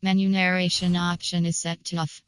Menu narration option is set to off.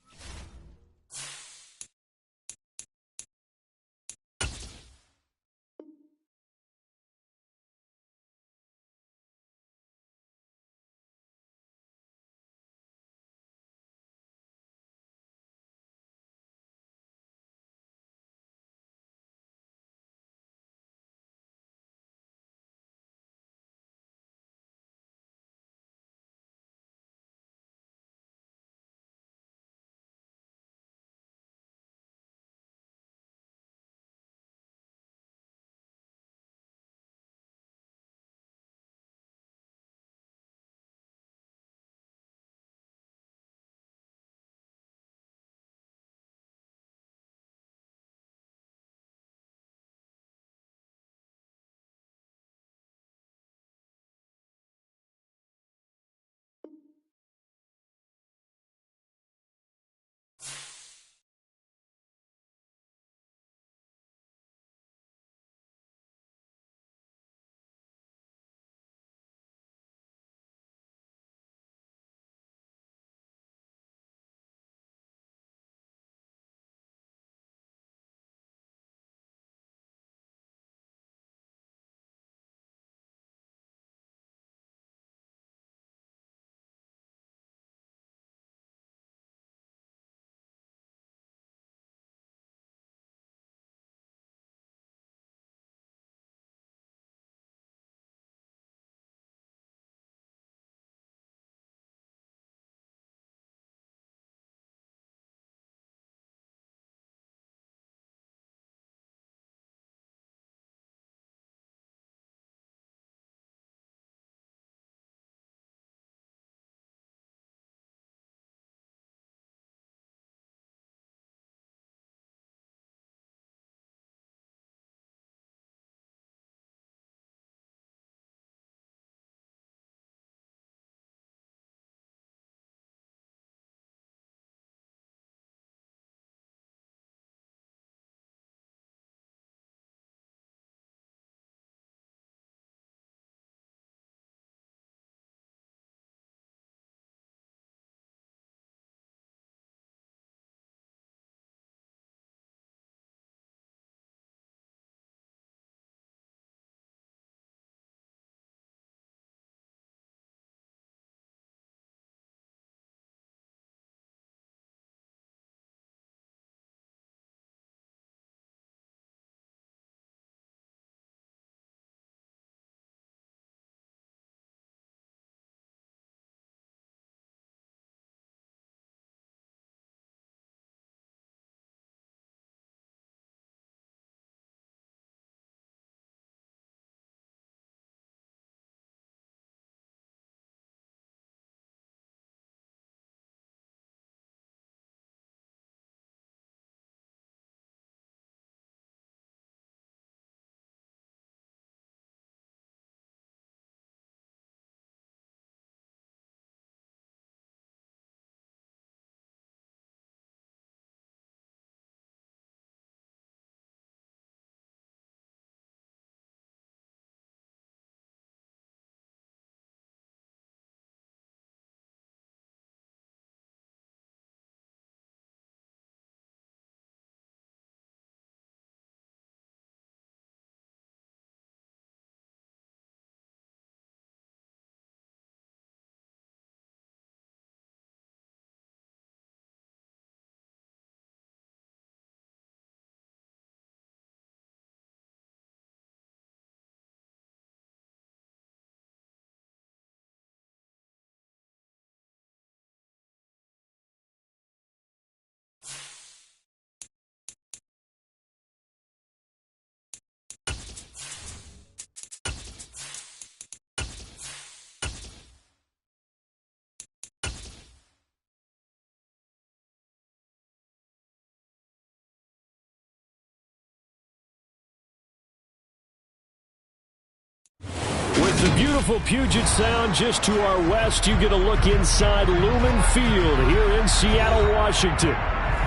With the beautiful Puget Sound just to our west, you get a look inside Lumen Field here in Seattle, Washington.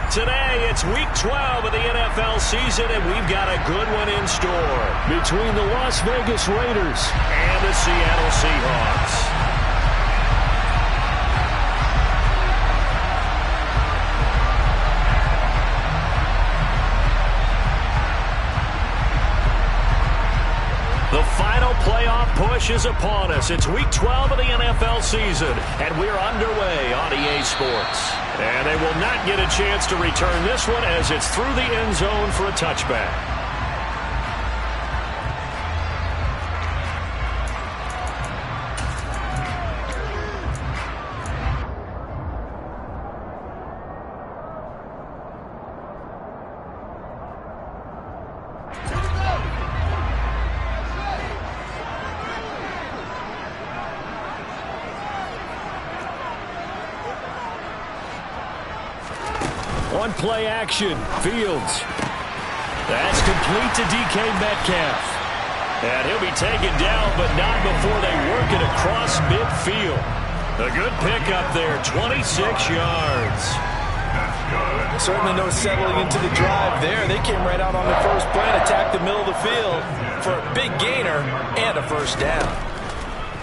Today, it's Week 12 of the NFL season, and we've got a good one in store. Between the Las Vegas Raiders and the Seattle Seahawks. The final playoff push is upon us. It's Week 12 of the NFL season, and we're underway on EA Sports. And they will not get a chance to return this one as it's through the end zone for a touchback. On play action, Fields. That's complete to DK Metcalf. And he'll be taken down, but not before they work it across midfield. A good pickup there, 26 yards. Certainly no settling into the drive there. They came right out on the first play and attacked the middle of the field for a big gainer and a first down.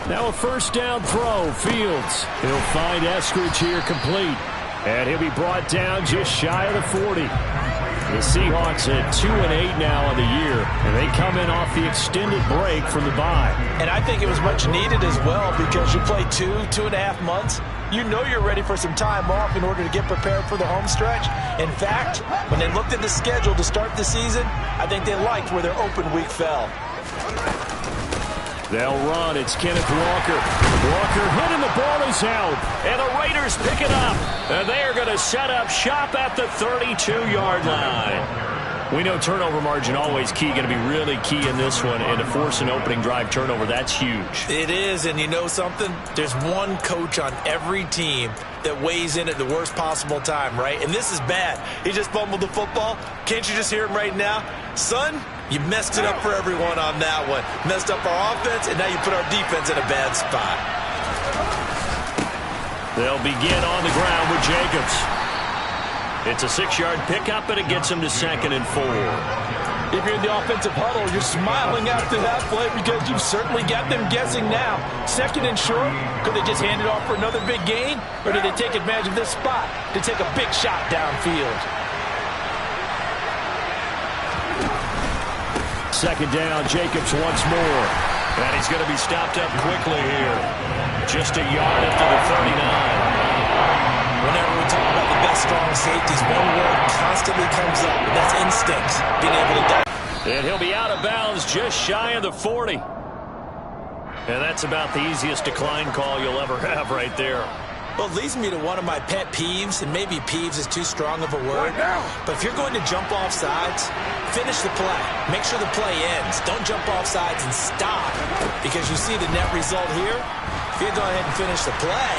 Now a first down throw, Fields. He'll find Eskridge here complete. And he'll be brought down just shy of the 40. The Seahawks at 2-8 now on the year, and they come in off the extended break from the bye. And I think it was much needed as well because you play 2.5 months. You know you're ready for some time off in order to get prepared for the home stretch. In fact, when they looked at the schedule to start the season, I think they liked where their open week fell. They'll run. It's Kenneth Walker. Walker hit and the ball is out. And the Raiders pick it up. And they are going to set up shop at the 32-yard line. We know turnover margin always key, going to be really key in this one. And to force an opening drive turnover, that's huge. It is, and you know something? There's one coach on every team that weighs in at the worst possible time, right? And this is bad. He just fumbled the football. Can't you just hear him right now? Son, you messed it up for everyone on that one. Messed up our offense, and now you put our defense in a bad spot. They'll begin on the ground with Jacobs. It's a 6-yard pickup, and it gets him to 2nd and 4. If you're in the offensive huddle, you're smiling after that play because you've certainly got them guessing now. 2nd and short, could they just hand it off for another big gain? Or did they take advantage of this spot to take a big shot downfield? 2nd down, Jacobs once more. And he's going to be stopped up quickly here. Just a yard after the 39. Whenever we talk about the best strong safeties, one word constantly comes up, and that's instinct, being able to dive. And he'll be out of bounds just shy of the 40. And that's about the easiest decline call you'll ever have right there. Well, it leads me to one of my pet peeves, and maybe peeves is too strong of a word. But if you're going to jump off sides, finish the play. Make sure the play ends. Don't jump off sides and stop. Because you see the net result here. If you go ahead and finish the play,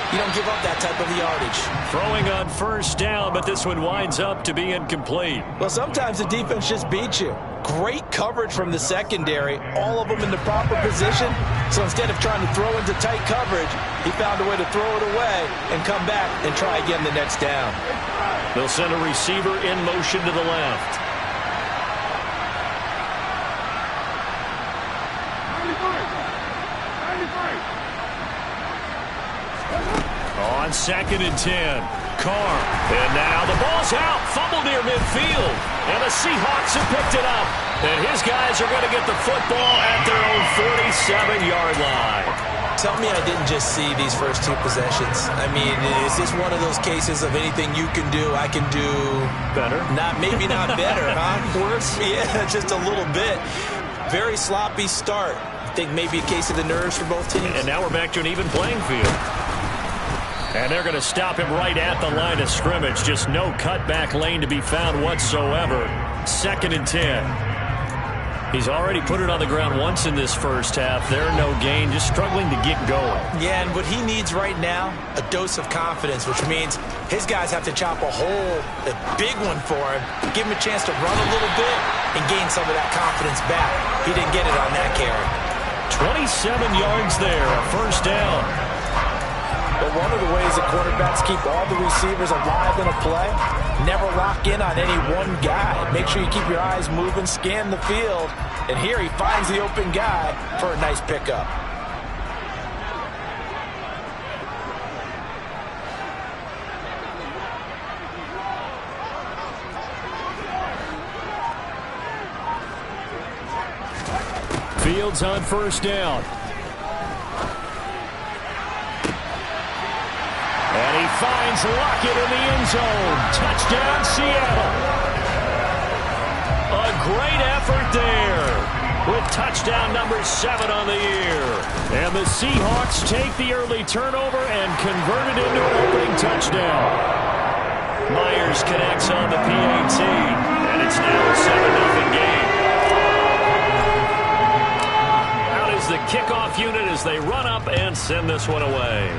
you don't give up that type of yardage. Throwing on first down, but this one winds up to be incomplete. Well, sometimes the defense just beats you. Great coverage from the secondary, all of them in the proper position. So instead of trying to throw into tight coverage, he found a way to throw it away and come back and try again the next down. They'll send a receiver in motion to the left. On 2nd and 10, Carr. And now the ball's out, fumbled near midfield. And the Seahawks have picked it up. And his guys are going to get the football at their own 47-yard line. Tell me I didn't just see these first two possessions. I mean, is this one of those cases of anything you can do, I can do better? Maybe not better, huh? Worse? Yeah, just a little bit. Very sloppy start. I think maybe a case of the nerves for both teams. And now we're back to an even playing field. And they're going to stop him right at the line of scrimmage. Just no cutback lane to be found whatsoever. 2nd and 10. He's already put it on the ground once in this first half. There, no gain, just struggling to get going. Yeah, and what he needs right now, a dose of confidence, which means his guys have to chop a hole, a big one for him, give him a chance to run a little bit and gain some of that confidence back. He didn't get it on that carry. 27 yards there, a first down. But one of the ways that quarterbacks keep all the receivers alive in a play, never lock in on any one guy. Make sure you keep your eyes moving, scan the field. And here he finds the open guy for a nice pickup. Fields on first down. And he finds Lockett in the end zone. Touchdown, Seattle. A great effort there with touchdown number 7 on the year. And the Seahawks take the early turnover and convert it into an opening touchdown. Myers connects on the PAT, and it's now a 7-0 game. Out is the kickoff unit as they run up and send this one away.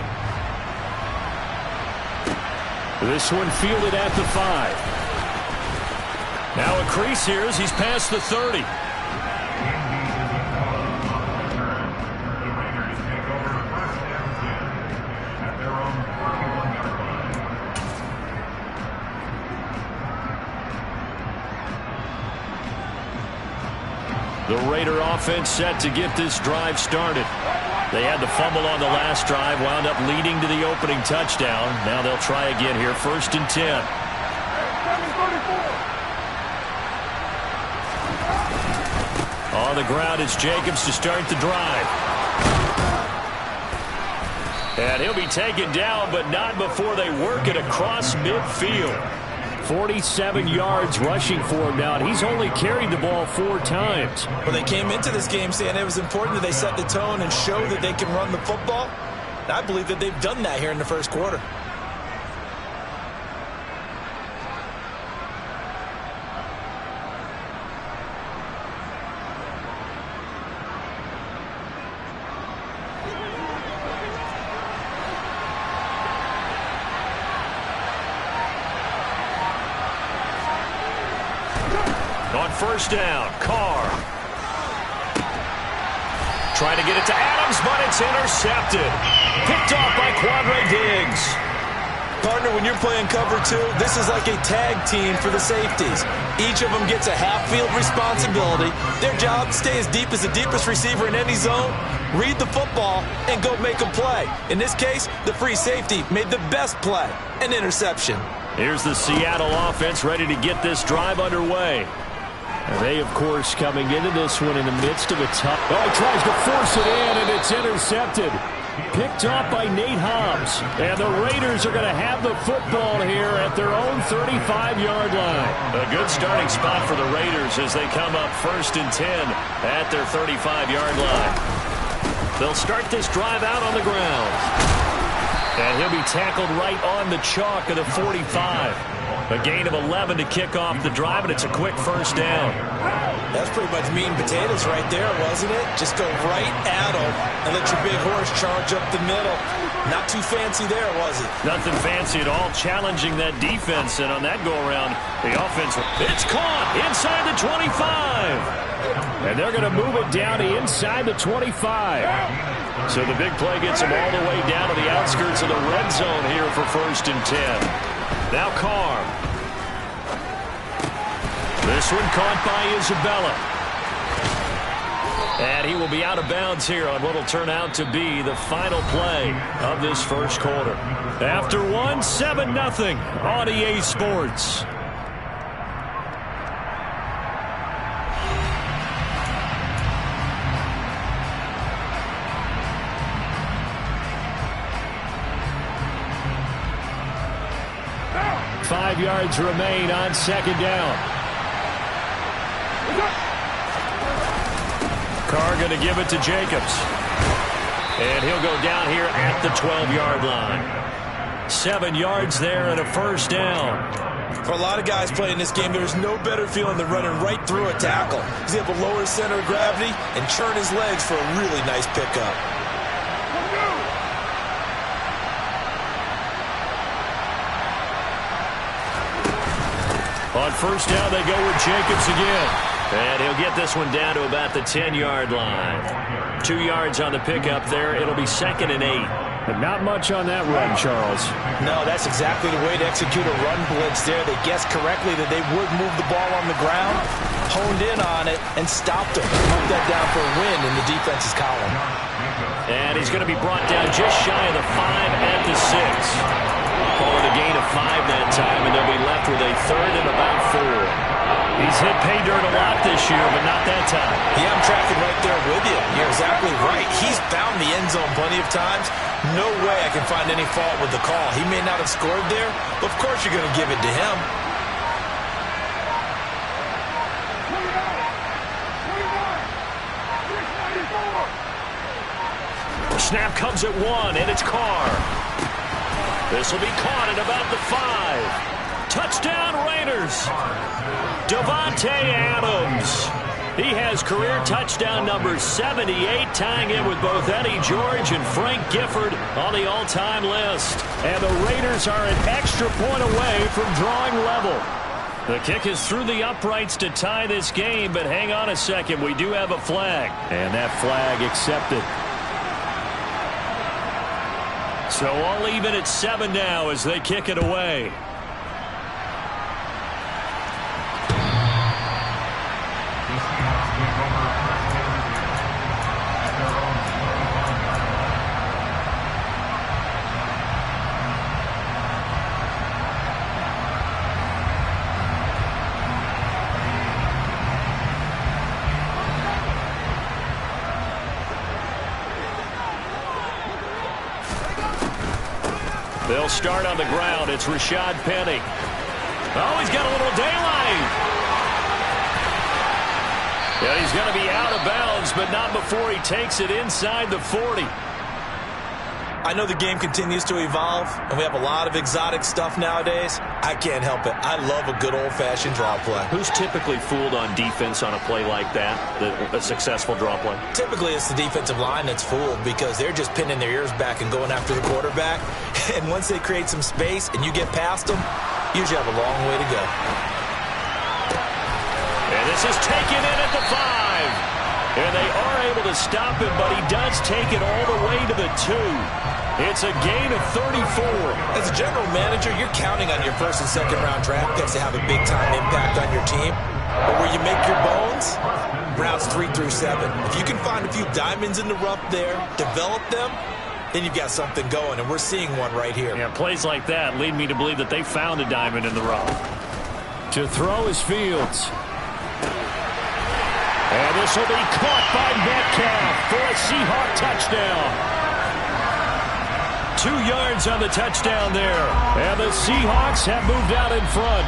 This one fielded at the 5. Now a crease here as he's past the 30. The Raider offense set to get this drive started. They had the fumble on the last drive, wound up leading to the opening touchdown. Now they'll try again here, 1st and 10. On the ground is Jacobs to start the drive. And he'll be taken down, but not before they work it across midfield. 47 yards rushing for him now, and he's only carried the ball 4 times. Well, they came into this game saying it was important that they set the tone and show that they can run the football. And I believe that they've done that here in the first quarter. On first down, Carr. Trying to get it to Adams, but it's intercepted. Picked off by Quandre Diggs. Partner, when you're playing cover 2, this is like a tag team for the safeties. Each of them gets a half-field responsibility. Their job, stay as deep as the deepest receiver in any zone, read the football, and go make a play. In this case, the free safety made the best play, an interception. Here's the Seattle offense ready to get this drive underway. And they, of course, coming into this one in the midst of a tough... Oh, he tries to force it in, and it's intercepted. Picked off by Nate Hobbs. And the Raiders are going to have the football here at their own 35-yard line. A good starting spot for the Raiders as they come up 1st and 10 at their 35-yard line. They'll start this drive out on the ground. And he'll be tackled right on the chalk of the 45. A gain of 11 to kick off the drive, and it's a quick first down. That's pretty much meat and potatoes right there, wasn't it? Just go right at them and let your big horse charge up the middle. Not too fancy there, was it? Nothing fancy at all, challenging that defense, and on that go-around, the offense, it's caught inside the 25. And they're going to move it down to inside the 25. So the big play gets them all the way down to the outskirts of the red zone here for 1st and 10. Now Carr. This one caught by Isabella. And he will be out of bounds here on what will turn out to be the final play of this first quarter. After one, 7-0 on EA Sports. Five yards remain on 2nd down. Carr going to give it to Jacobs. And he'll go down here at the 12-yard line. 7 yards there and a first down. For a lot of guys playing this game, there's no better feeling than running right through a tackle. He's able to lower his center of gravity and churn his legs for a really nice pickup. On first down, they go with Jacobs again. And he'll get this one down to about the 10-yard line. 2 yards on the pickup there. It'll be 2nd and 8. But not much on that run, Charles. No, that's exactly the way to execute a run blitz there. They guessed correctly that they would move the ball on the ground, honed in on it, and stopped them. Moved that down for a win in the defense's column. And he's going to be brought down just shy of the 5 at the 6. Call it a gain of 5 that time, and they'll be left with a 3rd and about 4. He's hit pay dirt a lot this year, but not that time. Yeah, I'm tracking right there with you. You're exactly right. He's found the end zone plenty of times. No way I can find any fault with the call. He may not have scored there, but of course you're going to give it to him. Snap comes at 1, and it's Carr. This will be caught at about the 5. Touchdown Raiders. Davante Adams. He has career touchdown number 78, tying in with both Eddie George and Frank Gifford on the all-time list. And the Raiders are an extra point away from drawing level. The kick is through the uprights to tie this game, but hang on a second. We do have a flag. And that flag accepted. So all even at 7 now as they kick it away. They'll start on the ground. It's Rashad Penny. Oh, he's got a little daylight. Yeah, he's going to be out of bounds, but not before he takes it inside the 40. I know the game continues to evolve, and we have a lot of exotic stuff nowadays. I can't help it. I love a good old-fashioned draw play. Who's typically fooled on defense on a play like that, a successful draw play? Typically, it's the defensive line that's fooled because they're just pinning their ears back and going after the quarterback. And once they create some space and you get past them, you usually have a long way to go. And this is taken in at the 5. And they are able to stop him, but he does take it all the way to the 2. It's a gain of 34. As a general manager, you're counting on your first and second round draft picks to have a big-time impact on your team. But where you make your bones, rounds 3 through 7. If you can find a few diamonds in the rough there, develop them, then you've got something going, and we're seeing one right here. Yeah, plays like that lead me to believe that they found a diamond in the rough. To throw is Fields. And this will be caught by Metcalf for a Seahawk touchdown. 2 yards on the touchdown there. And the Seahawks have moved out in front.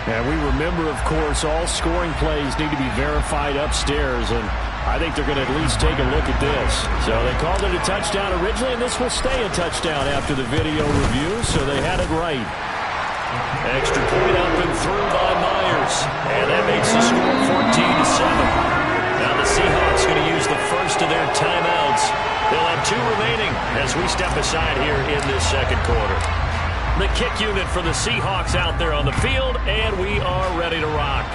And we remember, of course, all scoring plays need to be verified upstairs. And I think they're going to at least take a look at this. So they called it a touchdown originally, and this will stay a touchdown after the video review. So they had it right. Extra point up and through by Myers. And that makes the score 14-7. Now the Seahawks going to use the first of their timeouts. They'll have 2 remaining as we step aside here in this second quarter. The kick unit for the Seahawks out there on the field, and we are ready to rock.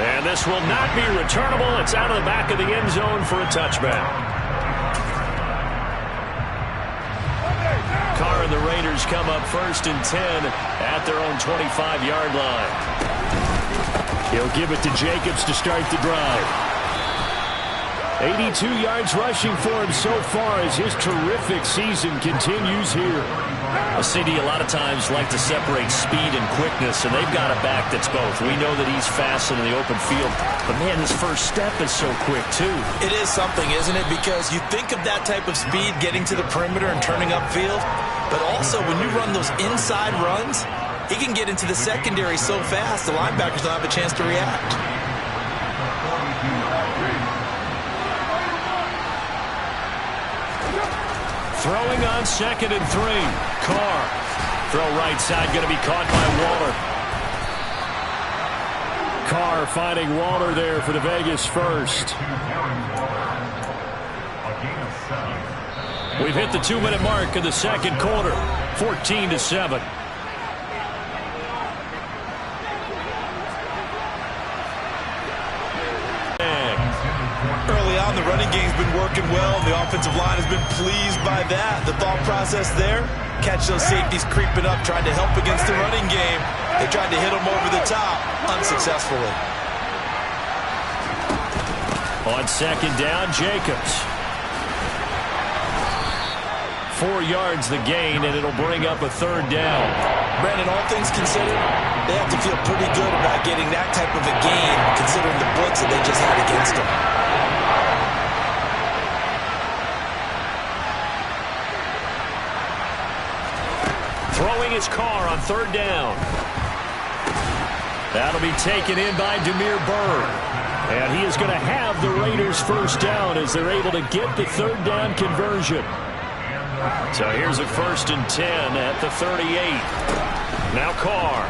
And this will not be returnable. It's out of the back of the end zone for a touchback. Carr and the Raiders come up 1st and 10 at their own 25-yard line. He'll give it to Jacobs to start the drive. 82 yards rushing for him so far as his terrific season continues here. A CD a lot of times like to separate speed and quickness, and they've got a back that's both. We know that he's fast in the open field, but man, his first step is so quick too. It is something, isn't it? Because you think of that type of speed getting to the perimeter and turning upfield, but also when you run those inside runs, he can get into the secondary so fast the linebackers don't have a chance to react. Throwing on 2nd and 3. Carr. Throw right side, going to be caught by Waller. Carr finding Waller there for the Vegas first. We've hit the 2-minute mark of the second quarter. 14-7. down. The running game's been working well, and the offensive line has been pleased by that. The thought process there, catch those safeties creeping up, trying to help against the running game. They tried to hit them over the top, unsuccessfully. On second down, Jacobs. 4 yards the gain, and it'll bring up a third down. Brandon, all things considered, they have to feel pretty good about getting that type of a gain, considering the blitz that they just had against them. Throwing his car on third down. That'll be taken in by Demir Bird. And he is going to have the Raiders first down as they're able to get the third down conversion. So here's a 1st and 10 at the 38. Now Carr.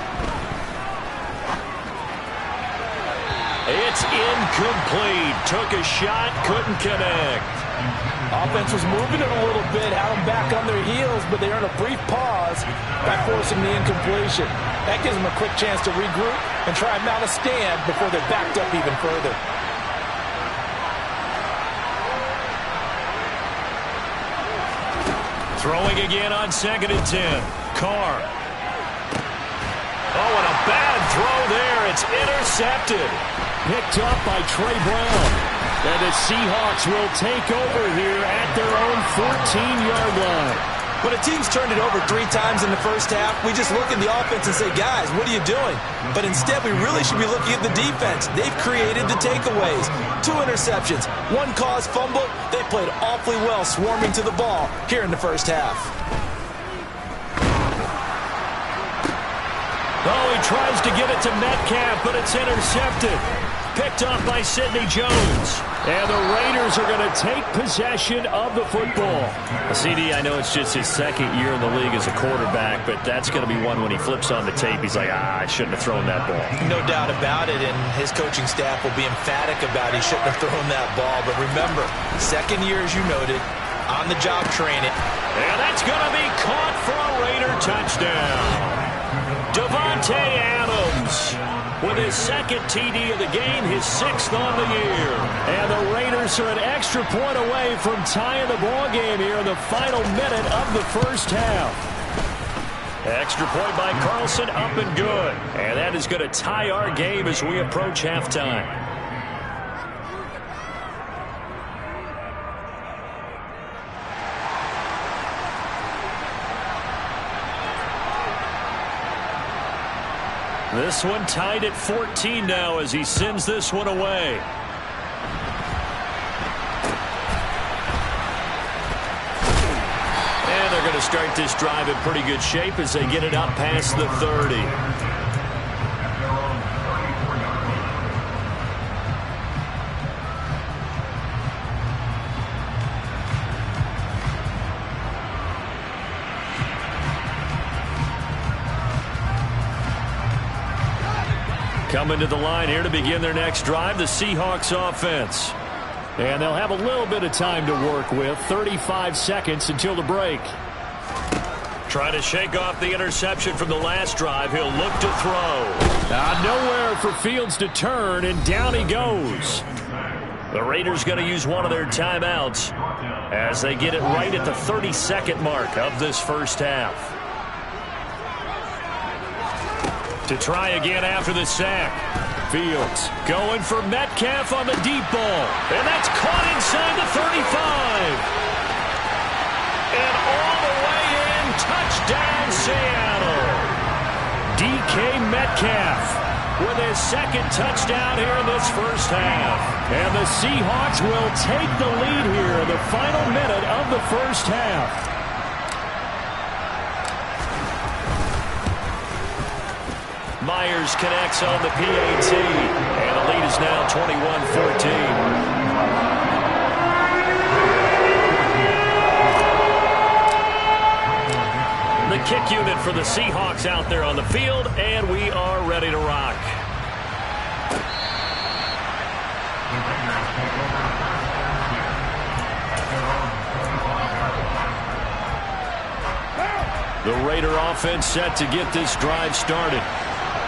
It's incomplete. Took a shot, couldn't connect. Offense was moving it a little bit, had them back on their heels, but they earned a brief pause by forcing the incompletion. That gives them a quick chance to regroup and try and mount a stand before they're backed up even further. Throwing again on 2nd and 10. Carr. Oh, and a bad throw there. It's intercepted. Picked up by Trey Brown. And the Seahawks will take over here at their own 14-yard line. When a team's turned it over 3 times in the first half, we just look at the offense and say, guys, what are you doing? But instead, we really should be looking at the defense. They've created the takeaways. 2 interceptions, 1 caused fumble. They played awfully well swarming to the ball here in the first half. Oh, he tries to get it to Metcalf, but it's intercepted. Picked up by Sidney Jones. And the Raiders are going to take possession of the football. CD, I know it's just his 2nd year in the league as a quarterback, but that's going to be one when he flips on the tape. He's like, I shouldn't have thrown that ball. No doubt about it, and his coaching staff will be emphatic about he shouldn't have thrown that ball. But remember, 2nd year, as you noted, on-the-job training. And that's going to be caught for a Raider touchdown. Devontae Adams with his 2nd TD of the game, his 6th on the year. And the Raiders are an extra point away from tying the ball game here in the final minute of the first half. Extra point by Carlson, up and good. And that is going to tie our game as we approach halftime. This one tied at 14 now as he sends this one away. And they're going to start this drive in pretty good shape as they get it up past the 30. Coming to the line here to begin their next drive, the Seahawks offense. And they'll have a little bit of time to work with, 35 seconds until the break. Trying to shake off the interception from the last drive. He'll look to throw. Nowhere for Fields to turn, and down he goes. The Raiders going to use one of their timeouts as they get it right at the 30-second mark of this first half. To try again after the sack. Fields going for Metcalf on the deep ball. And that's caught inside the 35. And all the way in, touchdown Seattle. DK Metcalf with his 2nd touchdown here in this first half. And the Seahawks will take the lead here in the final minute of the first half. Myers connects on the PAT, and the lead is now 21-14. The kick unit for the Seahawks out there on the field, and we are ready to rock. The Raider offense set to get this drive started.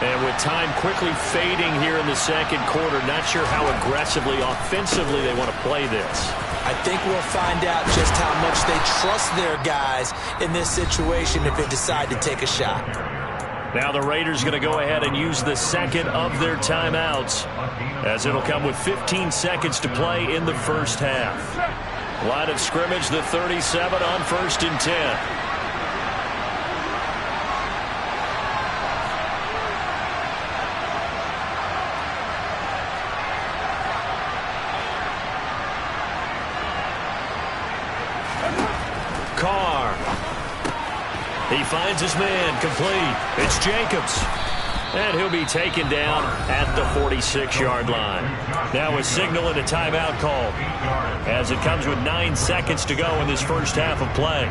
And with time quickly fading here in the second quarter, not sure how aggressively, offensively they want to play this. I think we'll find out just how much they trust their guys in this situation if they decide to take a shot. Now the Raiders going to go ahead and use the second of their timeouts, as it'll come with 15 seconds to play in the first half. Line of scrimmage, the 37 on 1st and 10. He finds his man, complete. It's Jacobs. And he'll be taken down at the 46-yard line. Now a signal and a timeout call, as it comes with 9 seconds to go in this first half of play.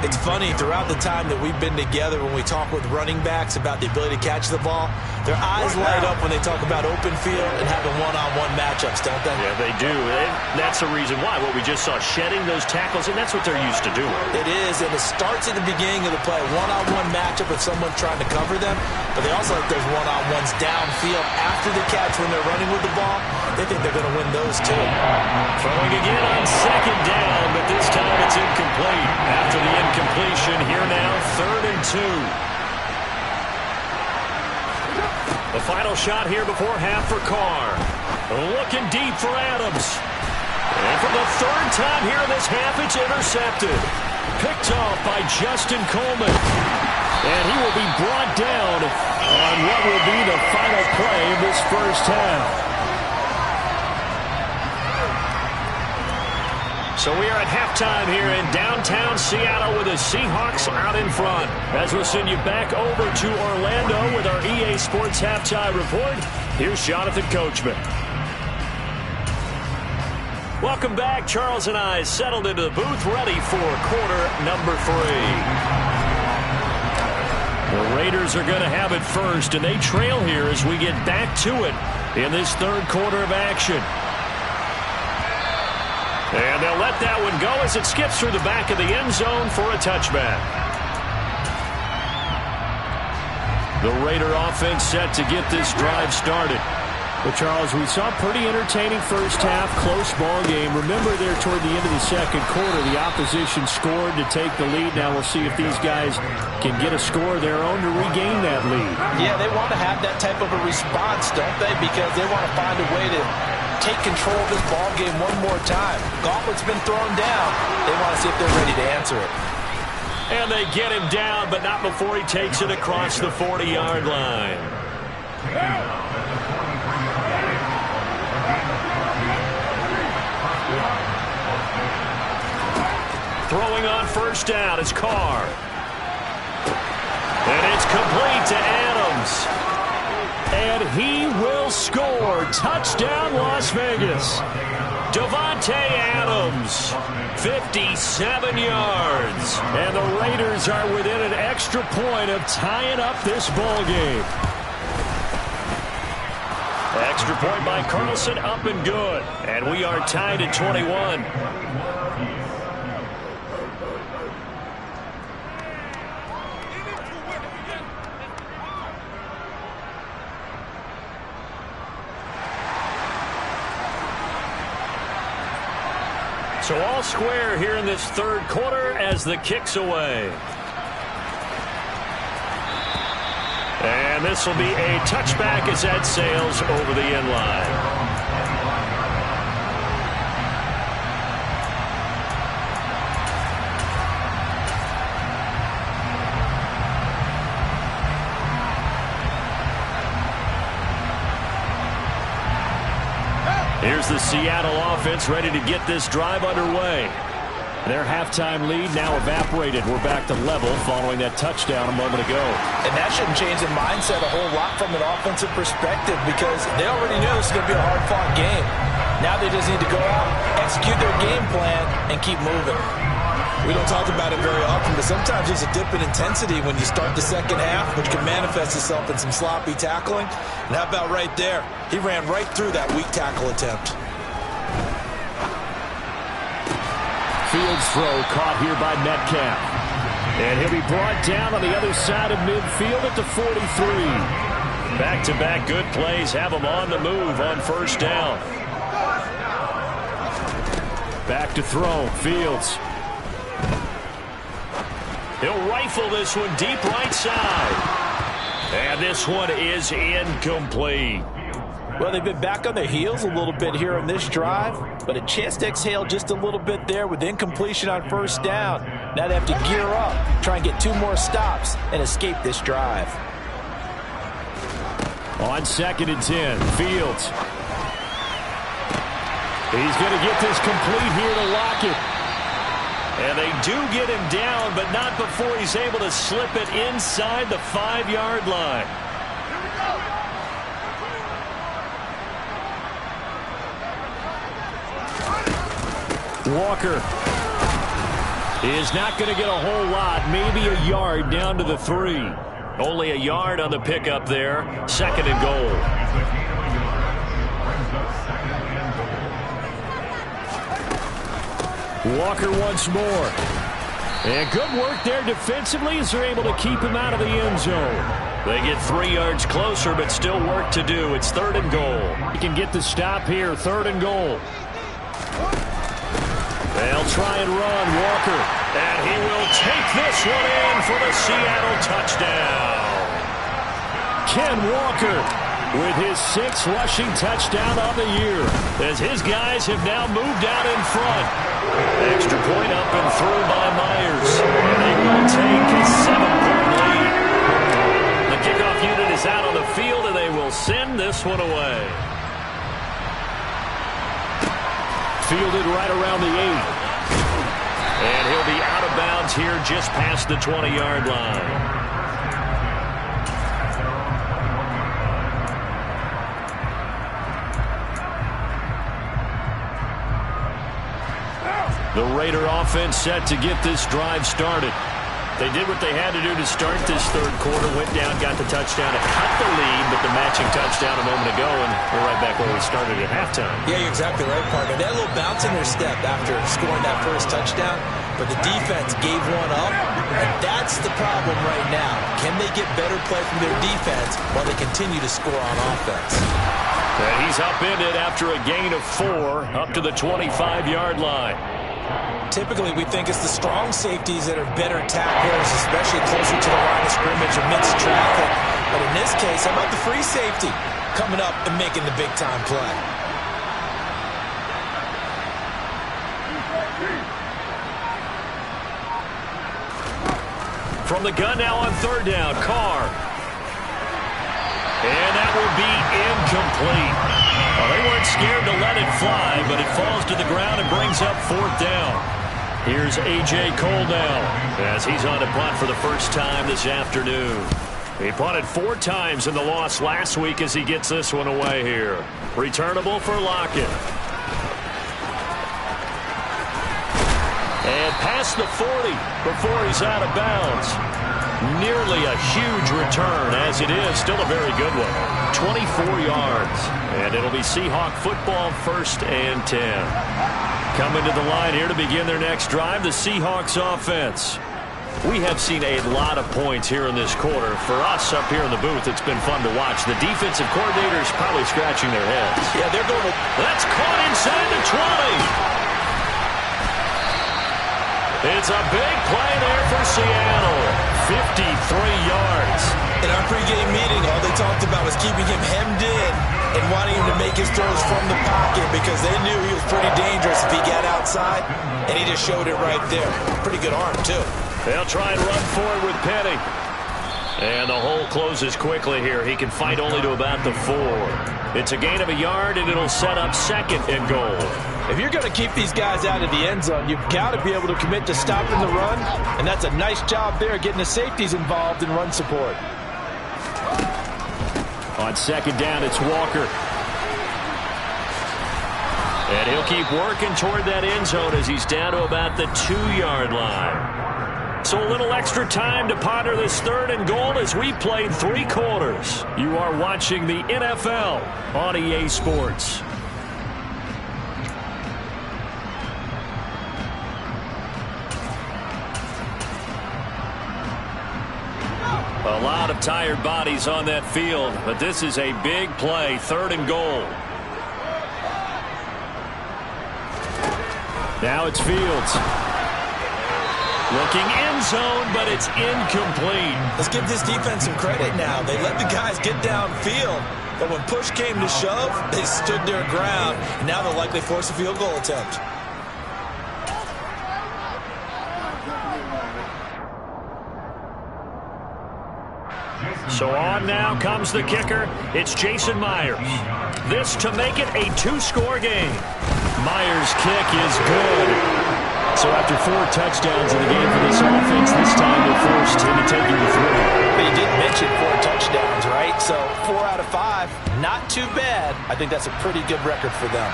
It's funny, throughout the time that we've been together, when we talk with running backs about the ability to catch the ball, their eyes light up when they talk about open field and having one-on-one matchups, don't they? Yeah, they do. And that's the reason why. What we just saw, shedding those tackles, and that's what they're used to doing. It is, and it starts at the beginning of the play. One-on-one matchup with someone trying to cover them, but they also like those one-on-ones downfield after the catch when they're running with the ball. They think they're going to win those too. Throwing again on second down, but this time it's incomplete. After the incompletion, here now, 3rd and 2. The final shot here before half for Carr. Looking deep for Adams. And for the 3rd time here in this half, it's intercepted. Picked off by Justin Coleman. And he will be brought down on what will be the final play of this first half. So we are at halftime here in downtown Seattle with the Seahawks out in front. As we'll send you back over to Orlando with our EA Sports Halftime Report, here's Jonathan Coachman. Welcome back. Charles and I settled into the booth, ready for quarter number 3. The Raiders are going to have it first, and they trail here as we get back to it in this 3rd quarter of action. And they'll let that one go as it skips through the back of the end zone for a touchback. The Raider offense set to get this drive started. Well, Charles, we saw a pretty entertaining first half, close ball game. Remember there toward the end of the second quarter, the opposition scored to take the lead. Now we'll see if these guys can get a score of their own to regain that lead. Yeah, they want to have that type of a response, don't they? Because they want to find a way to take control of this ball game one more time. Gauntlet's been thrown down. They want to see if they're ready to answer it. And they get him down, but not before he takes it across the 40-yard line. Throwing on first down is Carr. And it's complete to Adams. And he will score. Touchdown, Las Vegas. Davante Adams, 57 yards. And the Raiders are within an extra point of tying up this ball game. Extra point by Carlson, up and good. And we are tied at 21. So all square here in this 3rd quarter as the kick's away. And this will be a touchback as that sails over the end line. Here's the Seattle offense ready to get this drive underway. Their halftime lead now evaporated. We're back to level following that touchdown a moment ago. And that shouldn't change the mindset a whole lot from an offensive perspective, because they already knew this was going to be a hard-fought game. Now they just need to go out, execute their game plan, and keep moving. We don't talk about it very often, but sometimes there's a dip in intensity when you start the second half, which can manifest itself in some sloppy tackling. And how about right there? He ran right through that weak tackle attempt. Fields throw caught here by Metcalf. And he'll be brought down on the other side of midfield at the 43. Back-to-back good plays have him on the move on first down. Back to throw. Fields. He'll rifle this one deep right side. And this one is incomplete. Well, they've been back on their heels a little bit here on this drive, but a chance to exhale just a little bit there with incompletion on first down. Now they have to gear up, try and get 2 more stops, and escape this drive. On 2nd and 10, Fields. He's going to get this complete here to Lockett. And they do get him down, but not before he's able to slip it inside the 5-yard line. Walker is not going to get a whole lot, maybe a yard down to the 3. Only a yard on the pickup there. 2nd and goal. Walker once more. And good work there defensively as they're able to keep him out of the end zone. They get 3 yards closer, but still work to do. It's 3rd and goal. He can get the stop here, 3rd and goal. They'll try and run, Walker. And he will take this one in for the Seattle touchdown. Ken Walker with his 6th rushing touchdown of the year. As his guys have now moved out in front. Extra point up and through by Myers. And they will take a 7-point lead. The kickoff unit is out on the field, and they will send this one away. Fielded right around the 8. And he'll be out of bounds here just past the 20-yard line. The Raider offense set to get this drive started. They did what they had to do to start this 3rd quarter. Went down, got the touchdown to cut the lead, but the matching touchdown a moment ago, and we're right back where we started at halftime. Yeah, you're exactly right, partner. They had a little bounce in their step after scoring that first touchdown, but the defense gave one up, and that's the problem right now. Can they get better play from their defense while they continue to score on offense? And he's upended after a gain of 4 up to the 25-yard line. Typically, we think it's the strong safeties that are better tacklers, especially closer to the line of scrimmage amidst traffic. But in this case, how about the free safety coming up and making the big-time play? From the gun now on 3rd down, Carr. And that will be incomplete. Well, they weren't scared to let it fly, but it falls to the ground and brings up 4th down. Here's A.J. Cole now as he's on to punt for the first time this afternoon. He punted 4 times in the loss last week as he gets this one away here. Returnable for Lockett. And past the 40 before he's out of bounds. Nearly a huge return, as it is. Still a very good one. 24 yards. And it'll be Seahawk football, 1st and 10. Coming to the line here to begin their next drive, the Seahawks offense. We have seen a lot of points here in this quarter. For us up here in the booth, it's been fun to watch. The defensive coordinators probably scratching their heads. Yeah, they're going to... That's caught inside the 20. It's a big play there for Seattle. 53 yards. In our pregame meeting, all they talked about was keeping him hemmed in and wanting him to make his throws from the pocket because they knew he was pretty dangerous if he got outside, and he just showed it right there. Pretty good arm, too. They'll try and run for it with Penny. And the hole closes quickly here. He can fight only to about the 4. It's a gain of a yard, and it'll set up 2nd and goal. If you're going to keep these guys out of the end zone, you've got to be able to commit to stopping the run, and that's a nice job there getting the safeties involved in run support. On 2nd down, it's Walker. And he'll keep working toward that end zone as he's down to about the 2-yard line. So a little extra time to ponder this 3rd and goal as we played 3 quarters. You are watching the NFL on EA Sports. A lot of of tired bodies on that field, but this is a big play, 3rd and goal. Now it's Fields. Looking end zone, but it's incomplete. Let's give this defense some credit now. They let the guys get downfield, but when push came to shove, they stood their ground. And now they'll likely force a field goal attempt. So on now comes the kicker. It's Jason Myers. This to make it a 2-score game. Myers' kick is good. So after 4 touchdowns in the game for this offense, this time they're forced into taking the 3. But you did mention 4 touchdowns, right? So 4 out of 5, not too bad. I think that's a pretty good record for them.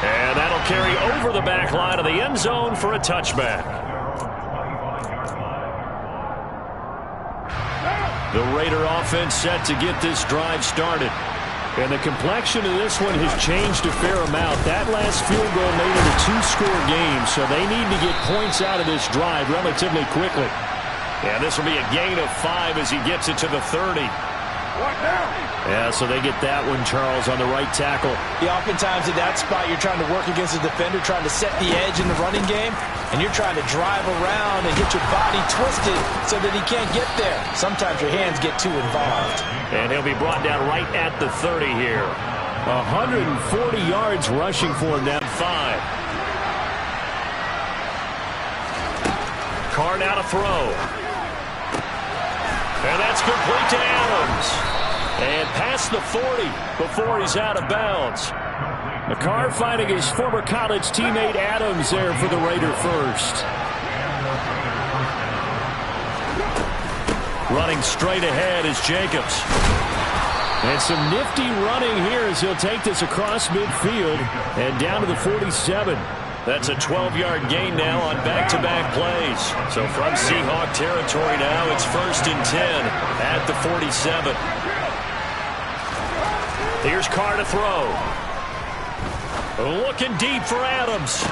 And that'll carry over the back line of the end zone for a touchback. The Raider offense set to get this drive started. And the complexion of this one has changed a fair amount. That last field goal made it a 2-score game, so they need to get points out of this drive relatively quickly. And this will be a gain of 5 as he gets it to the 30. Yeah, so they get that one, Charles, on the right tackle. Yeah, oftentimes in that spot, you're trying to work against a defender, trying to set the edge in the running game, and you're trying to drive around and get your body twisted so that he can't get there. Sometimes your hands get too involved. And he'll be brought down right at the 30 here. 140 yards rushing for him down 5. Carr now to throw. And that's complete to Adams. And past the 40 before he's out of bounds. Carr finding his former college teammate Adams there for the Raider first. Running straight ahead is Jacobs. And some nifty running here as he'll take this across midfield and down to the 47. That's a 12-yard gain now on back-to-back plays. So from Seahawk territory now, it's 1st and 10 at the 47. Here's Carr to throw. Looking deep for Adams.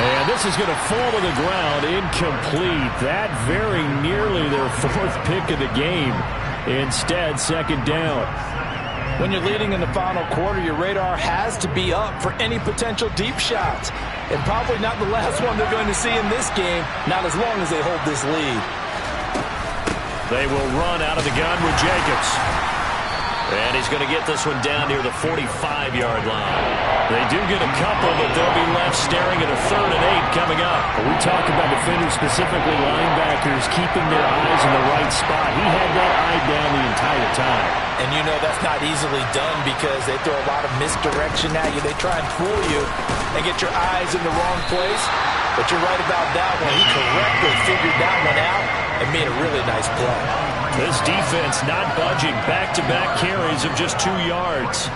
And this is going to fall to the ground incomplete. That very nearly their 4th pick of the game. Instead, 2nd down. When you're leading in the final quarter, your radar has to be up for any potential deep shots. And probably not the last one they're going to see in this game, not as long as they hold this lead. They will run out of the gun with Jacobs. And he's going to get this one down near the 45-yard line. They do get a couple, but they'll be left staring at a 3rd and 8 coming up. We talk about defenders, specifically linebackers, keeping their eyes in the right spot. He had that eye down the entire time. And you know that's not easily done because they throw a lot of misdirection at you. They try and fool you and get your eyes in the wrong place. But you're right about that one. He correctly figured that one out and made a really nice play. This defense not budging. Back-to-back carries of just 2 yards.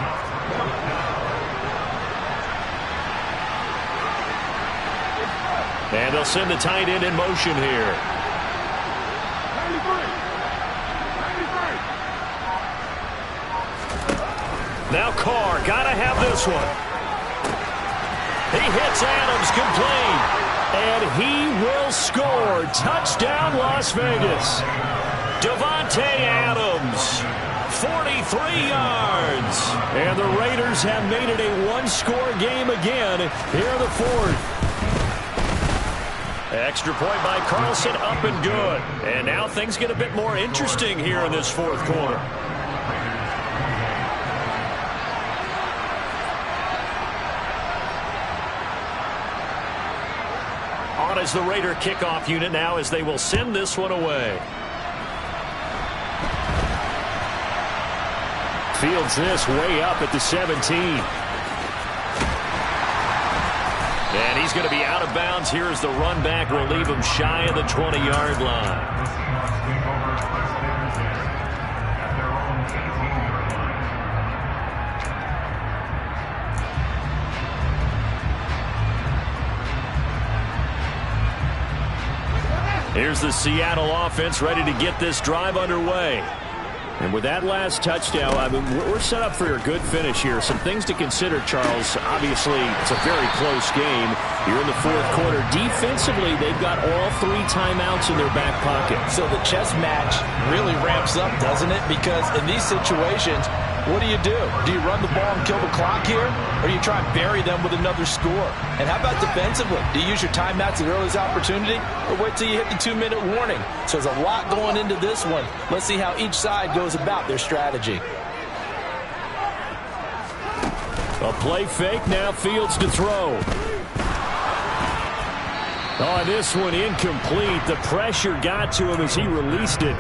And they'll send the tight end in motion here. Now Carr, gotta have this one. He hits Adams, complete. And he will score. Touchdown, Las Vegas. Davante Adams, 43 yards. And the Raiders have made it a 1-score game again here in the 4th. Extra point by Carlson, up and good. And now things get a bit more interesting here in this 4th quarter. On is the Raider kickoff unit now as they will send this one away. Fields this way up at the 17. And he's going to be out of bounds here as the run back will leave him shy of the 20-yard line. Here's the Seattle offense ready to get this drive underway. And with that last touchdown, I mean, we're set up for a good finish here. Some things to consider, Charles. Obviously, it's a very close game. You're in the fourth quarter. Defensively, they've got all 3 timeouts in their back pocket. So the chess match really ramps up, doesn't it? Because in these situations, what do? Do you run the ball and kill the clock here? Or do you try and bury them with another score? And how about defensively? Do you use your timeouts at the earliest opportunity? Or wait till you hit the 2-minute warning? So there's a lot going into this one. Let's see how each side goes about their strategy. A play fake, now Fields to throw. Oh, this one incomplete. The pressure got to him as he released it.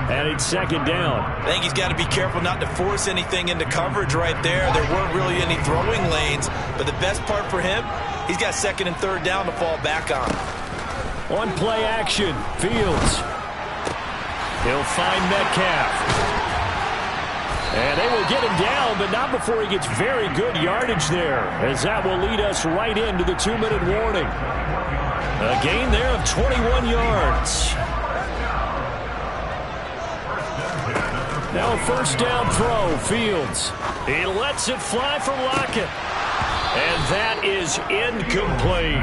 And it's second down. I think he's got to be careful not to force anything into coverage right there. There weren't really any throwing lanes. But the best part for him, he's got second and third down to fall back on. On play action, Fields. He'll find Metcalf. And they will get him down, but not before he gets very good yardage there, as that will lead us right into the 2-minute warning. A gain there of 21 yards. Now a first down throw, Fields. He lets it fly for Lockett. And that is incomplete.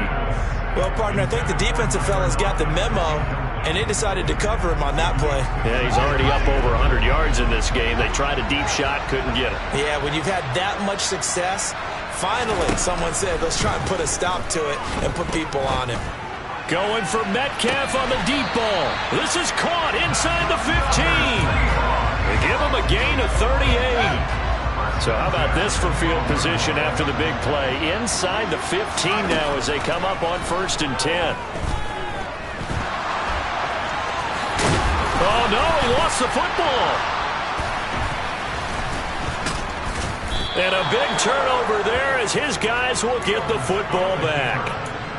Well, partner, I think the defensive fellas got the memo, and they decided to cover him on that play. Yeah, he's already up over 100 yards in this game. They tried a deep shot, couldn't get it. Yeah, when you've had that much success, finally someone said, let's try and put a stop to it and put people on him. Going for Metcalf on the deep ball. This is caught inside the 15. They give him a gain of 38. So how about this for field position after the big play? Inside the 15 now as they come up on 1st and 10. Oh, no, he lost the football. And a big turnover there as his guys will get the football back.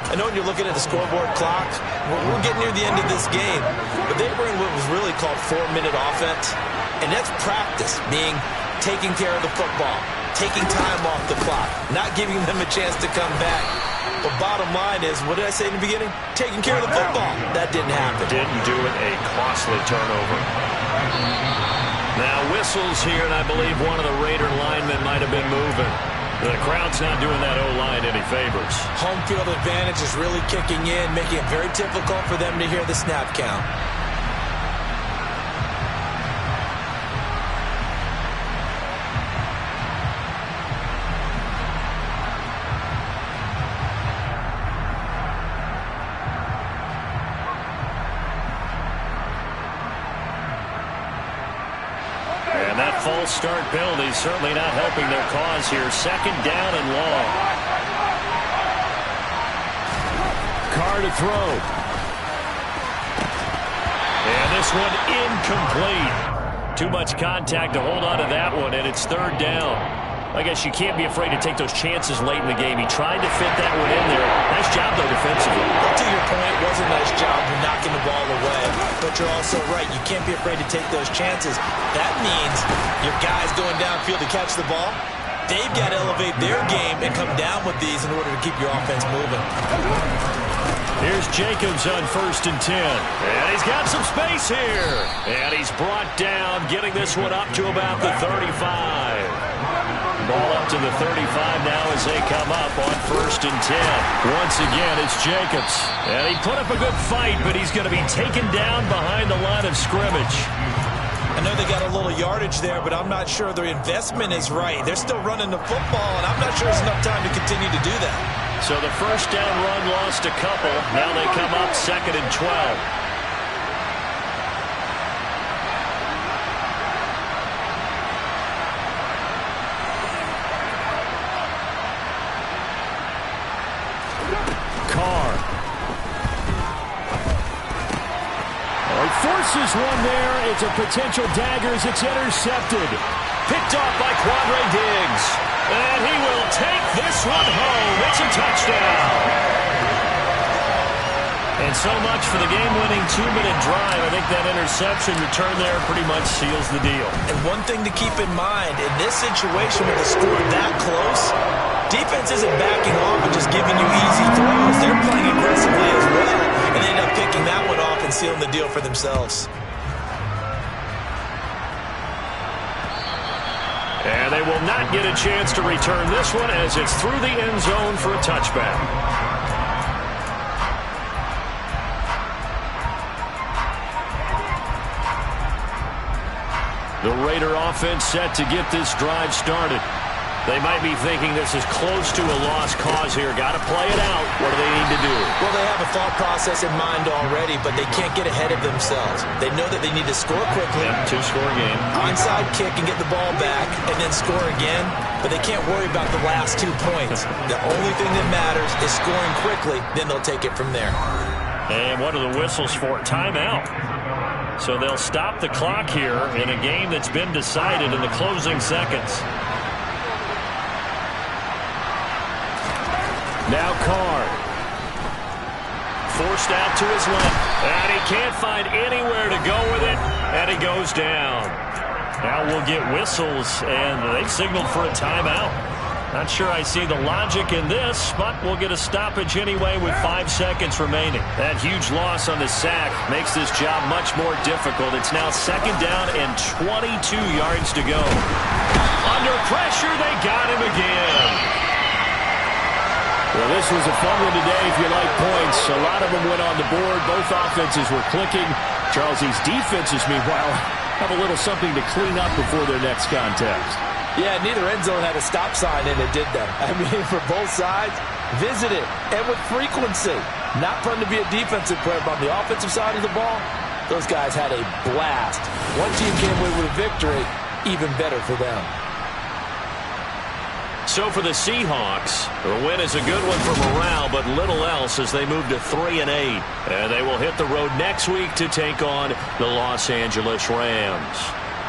I know when you're looking at the scoreboard clock, we're getting near the end of this game, but they were in what was really called 4-minute offense. And that's practice, meaning taking care of the football, taking time off the clock, not giving them a chance to come back. But bottom line is, what did I say in the beginning? Taking care of the football. That didn't happen. Didn't do it, a costly turnover. Now whistles here, and I believe one of the Raider linemen might have been moving. The crowd's not doing that O-line any favors. Home field advantage is really kicking in, making it very difficult for them to hear the snap count. And that false start penalty is certainly not helping their cause here. Second down and long. Carr to throw. And this one incomplete. Too much contact to hold on to that one, and it's third down. I guess you can't be afraid to take those chances late in the game. He tried to fit that one in there. Nice job, though, defensively. Well, to your point, it was a nice job of knocking the ball away. But you're also right. You can't be afraid to take those chances. That means your guys going downfield to catch the ball, they've got to elevate their game and come down with these in order to keep your offense moving. Here's Jacobs on 1st and 10. And he's got some space here. And he's brought down, getting this one up to about the 35. Ball up to the 35 now as they come up on 1st and 10. Once again, it's Jacobs. And he put up a good fight, but he's going to be taken down behind the line of scrimmage. I know they got a little yardage there, but I'm not sure their investment is right. They're still running the football, and I'm not sure there's enough time to continue to do that. So the first down run lost a couple. Now they come up 2nd and 12. Forces one there. It's a potential dagger as it's intercepted. Picked off by Quandre Diggs. And he will take this one home. It's a touchdown. And so much for the game-winning 2-minute drive. I think that interception return there pretty much seals the deal. And one thing to keep in mind, in this situation with the score that close, defense isn't backing off and just giving you easy throws. They're playing aggressively as well. And they end up picking that one off and sealing the deal for themselves. And they will not get a chance to return this one as it's through the end zone for a touchback. The Raider offense set to get this drive started. They might be thinking this is close to a lost cause here. Got to play it out. What do they need to do? Well, they have a thought process in mind already, but they can't get ahead of themselves. They know that they need to score quickly. Yeah, two-score game. Onside kick and get the ball back and then score again, but they can't worry about the last 2 points. The only thing that matters is scoring quickly, then they'll take it from there. And what are the whistles for? Timeout. So they'll stop the clock here in a game that's been decided in the closing seconds. Now Carr. Forced out to his left. And he can't find anywhere to go with it. And he goes down. Now we'll get whistles, and they've signaled for a timeout. Not sure I see the logic in this, but we'll get a stoppage anyway with 5 seconds remaining. That huge loss on the sack makes this job much more difficult. It's now 2nd down and 22 yards to go. Under pressure, they got him again. Well, this was a fun one today if you like points. A lot of them went on the board. Both offenses were clicking. Charles's defenses, meanwhile, have a little something to clean up before their next contest. Yeah, neither end zone had a stop sign, and it did that. I mean, for both sides, visit it, and with frequency. Not fun to be a defensive player, but on the offensive side of the ball, those guys had a blast. One team came away with a victory, even better for them. So for the Seahawks, the win is a good one for morale, but little else as they move to 3-8. And they will hit the road next week to take on the Los Angeles Rams.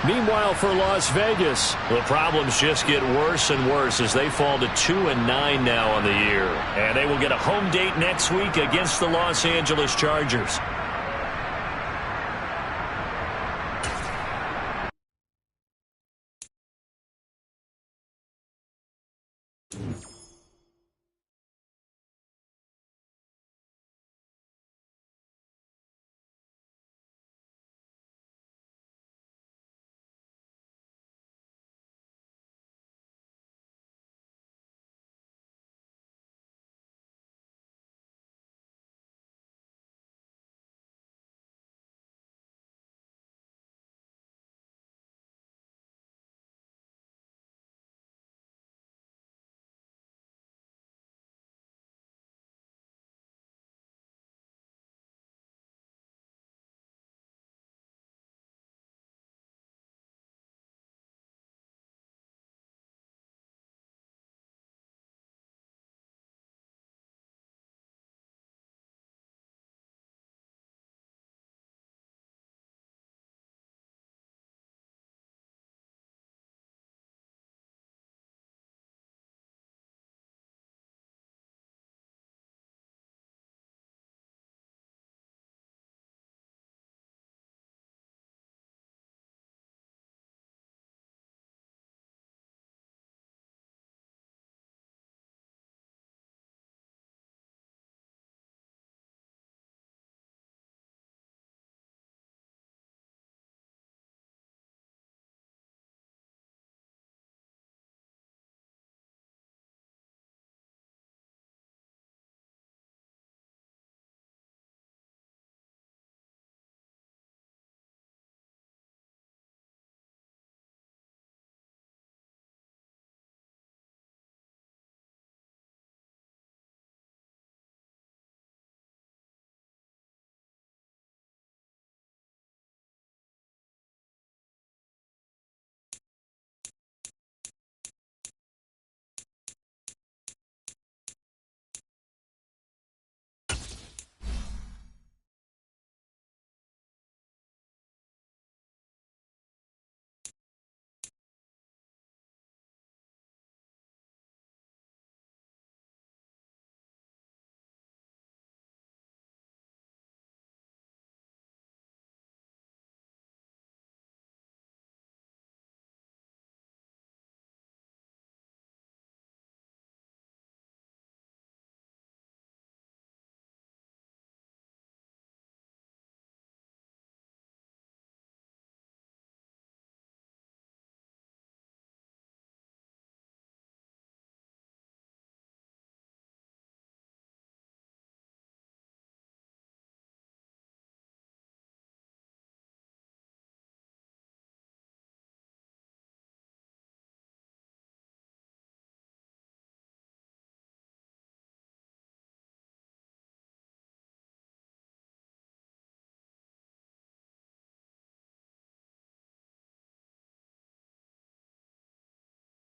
Meanwhile, for Las Vegas, the problems just get worse and worse as they fall to 2-9 now on the year. And they will get a home date next week against the Los Angeles Chargers.